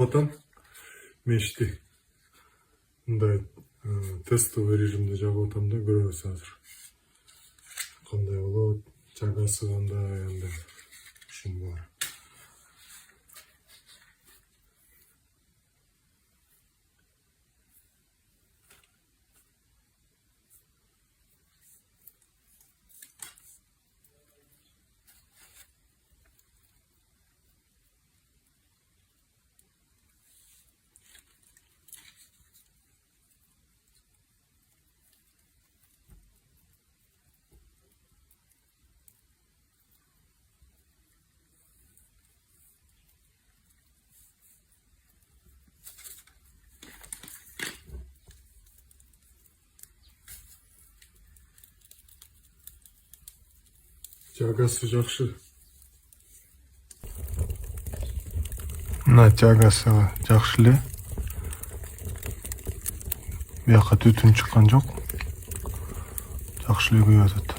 Отам мешти мындай тестовый режимде жагып атам да көрөбүз азыр. Кандай болот, жагасы кандай, андай ушунун баары. Жагасы жакшы. Мына жагасы жакшы эле. Бияка түтүн чыккан жок. Жакшы эле күйүп атат.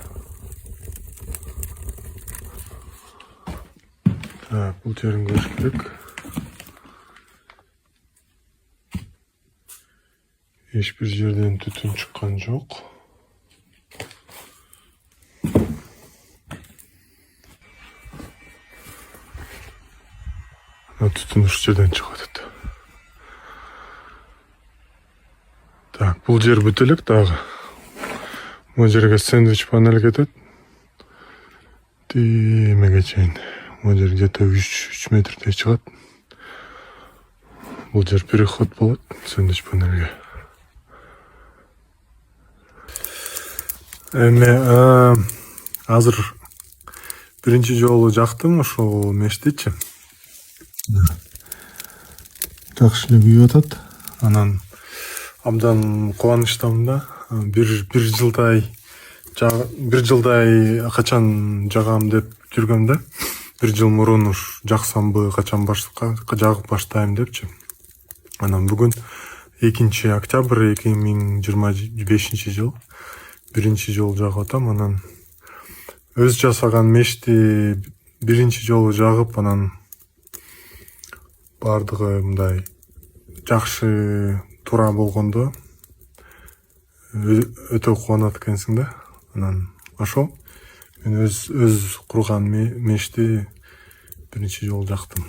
Так, бул жерин көрүш керек. Эч бир жерден түтүн чыккан жок. Түтүн ушул жерден чыгып атат. Так, бул жер бүтө элек дагы. Бул жерге сэндвич панель кетет. Тимеге чейин. Бул жер где-то 3 метрдей чыгат. Бул жер переход болот сэндвич панельге. Эми азыр биринчи жолу жактым ушул мештичи. Жакшы эле күйүп атат. Анан абдан кубанычтамын да. Бир жылдай качан жагам деп жүргөм да. Бир жыл мурун уж жаксамбы, качан жагып баштайм депчи. Анан бүгүн 2 октябрь 2025 жыл. Биринчи жолу жагып атам. Анан өз жасаган мешти биринчи жолу жагып, анан бардыгы мындай жакшы туура болгондо өтө кубанат экенсиң да. Анан ошол мен өз курган мешти биринчи жолу жактым.